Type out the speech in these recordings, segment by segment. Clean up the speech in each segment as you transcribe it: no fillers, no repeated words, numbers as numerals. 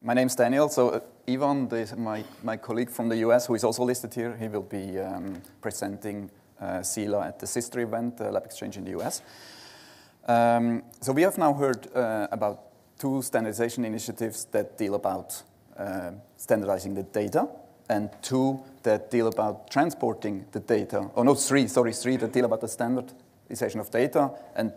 My name's Daniel. So Ivan, my colleague from the US, who is also listed here, he will be presenting SILA at the Sister event, Lab Exchange in the US. So we have now heard about two standardization initiatives that deal about standardizing the data, and two that deal about transporting the data. Oh no, three that deal about the standardization of data, and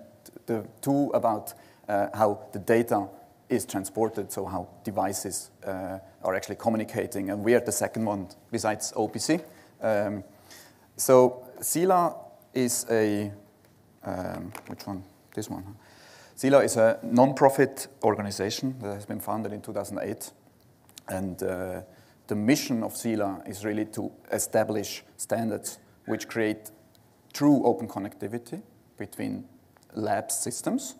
the two about how the data is transported, so how devices are actually communicating. And we are the second one besides OPC. So SILA is a, which one? This one. SILA is a non-profit organization that has been founded in 2008. And the mission of SILA is really to establish standards which create true open connectivity between lab systems.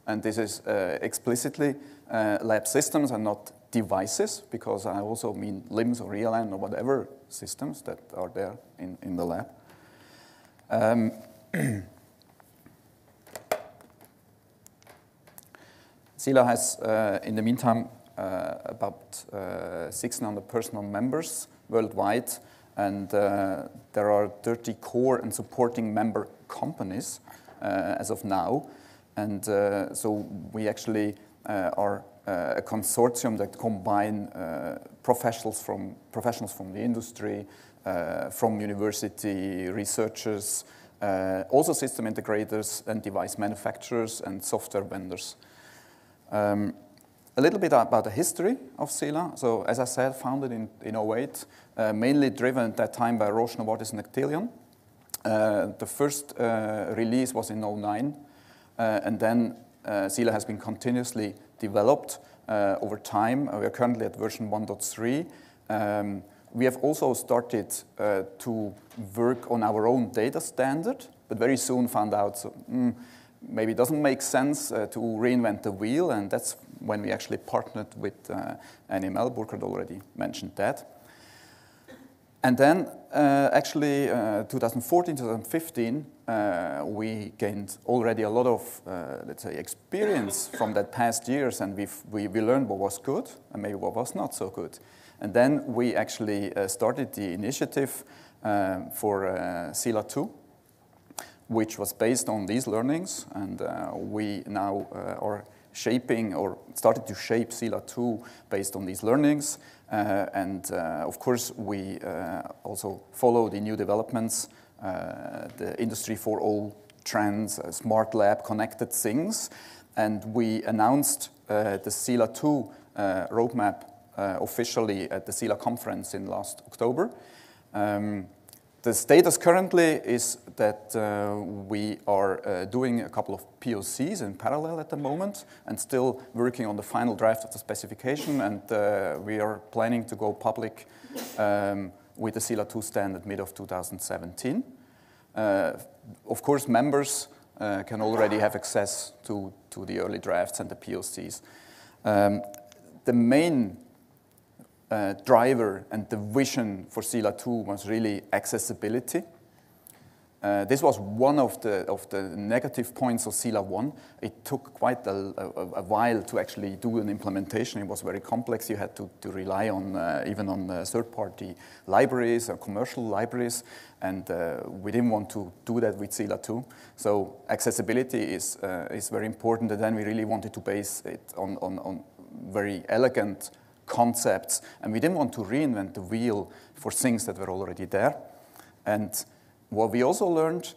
And this is explicitly lab systems and not devices, because I also mean LIMS or ELN or whatever systems that are there in the lab. SILA has, in the meantime, about 1,600 personal members worldwide, and there are 30 core and supporting member companies as of now. And so we actually are a consortium that combine professionals from the industry, from university researchers, also system integrators and device manufacturers and software vendors. A little bit about the history of SILA. So as I said, founded in 2008, mainly driven at that time by Roche, Novartis, and Actelion. The first release was in 2009. And then SILA has been continuously developed over time. We are currently at version 1.3. We have also started to work on our own data standard, but very soon found out maybe it doesn't make sense to reinvent the wheel, and that's when we actually partnered with NML. Burkhard already mentioned that. And then, actually, 2014, 2015, we gained already a lot of, let's say, experience from that past years, and we learned what was good and maybe what was not so good. And then we actually started the initiative for SILA 2, which was based on these learnings, and we now are shaping or started to shape SILA 2 based on these learnings. And of course, we also follow the new developments, the Industry 4.0 trends, SmartLab, connected things. And we announced the SILA 2 roadmap officially at the SILA conference in last October. The status currently is that we are doing a couple of POCs in parallel at the moment and still working on the final draft of the specification, and we are planning to go public with the SILA 2 standard mid of 2017. Of course, members can already have access to the early drafts and the POCs. The main driver and the vision for SILA 2 was really accessibility. This was one of the negative points of SILA 1. It took quite a while to actually do an implementation. It was very complex. You had to rely on even on third-party libraries or commercial libraries, and we didn't want to do that with SILA 2. So accessibility is very important, and then we really wanted to base it on very elegant concepts, and we didn't want to reinvent the wheel for things that were already there. And what we also learned,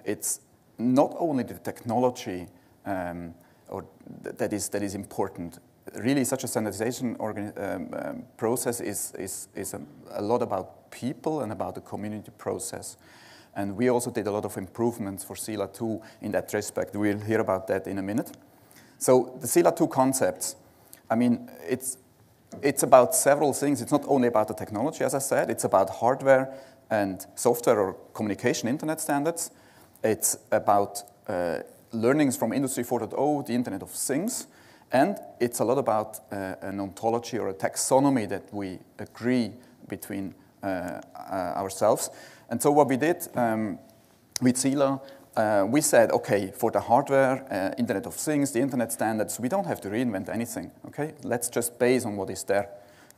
it's not only the technology that is important. Really, such a standardization process is a lot about people and about the community process. And we also did a lot of improvements for SILA 2 in that respect. We'll hear about that in a minute. So the SILA 2 concepts, I mean, it's about several things. It's not only about the technology, as I said. It's about hardware and software or communication internet standards. It's about learnings from Industry 4.0, the Internet of Things. And it's a lot about an ontology or a taxonomy that we agree between ourselves. And so what we did with SILA we said, okay, for the hardware, Internet of Things, the Internet standards, we don't have to reinvent anything, okay? Let's just base on what is there,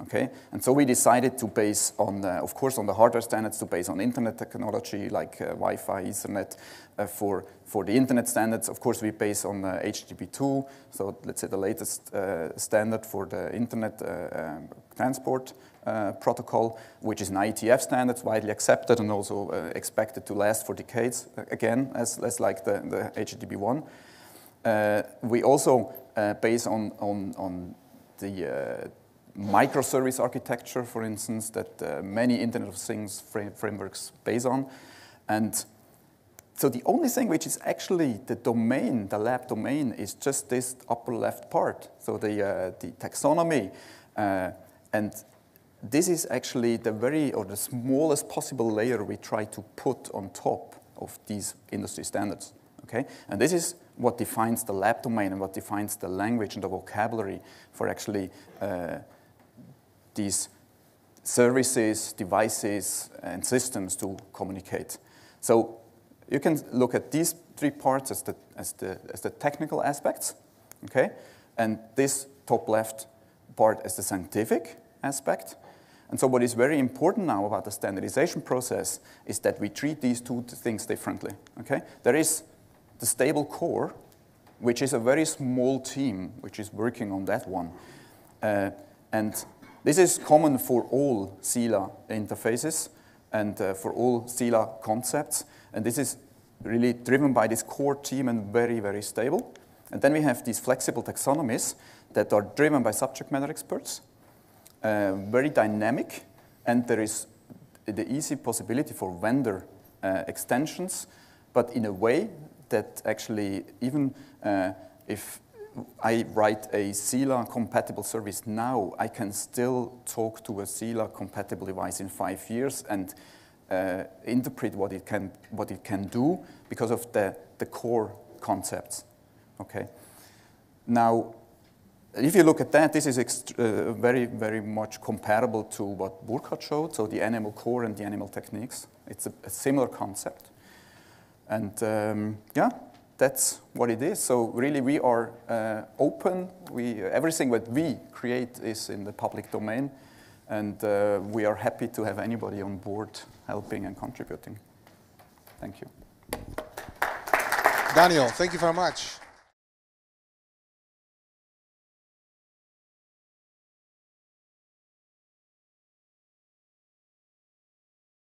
okay? And so we decided to base on, of course, on the hardware standards, to base on Internet technology like Wi-Fi, Ethernet. For the Internet standards, of course, we base on HTTP2, so let's say the latest standard for the Internet transport protocol, which is an IETF standard, widely accepted and also expected to last for decades, again, as like the HTTP1. We also base on the microservice architecture, for instance, that many Internet of Things frameworks base on. And so the only thing which is actually the domain, the lab domain, is just this upper left part, so the taxonomy. And this is actually the smallest possible layer we try to put on top of these industry standards, okay? And this is what defines the lab domain and what defines the language and the vocabulary for actually these services, devices, and systems to communicate. So you can look at these three parts as the technical aspects, okay? And this top left part as the scientific aspect. And so what is very important now about the standardization process is that we treat these two things differently, okay? There is the stable core, which is a very small team which is working on that one. And this is common for all CELA interfaces and for all CELA concepts. And this is really driven by this core team and very, very stable. And then we have these flexible taxonomies that are driven by subject matter experts, very dynamic, and there is the easy possibility for vendor extensions, but in a way that actually even if I write a CELA-compatible service now, I can still talk to a CELA-compatible device in 5 years and interpret what it can do because of the core concepts. Okay. Now, if you look at that, this is very, very much comparable to what Burkhard showed, so the animal core and the animal techniques. It's a similar concept. And yeah, that's what it is. So really, we are open. Everything that we create is in the public domain. And we are happy to have anybody on board helping and contributing. Thank you. Daniel, thank you very much.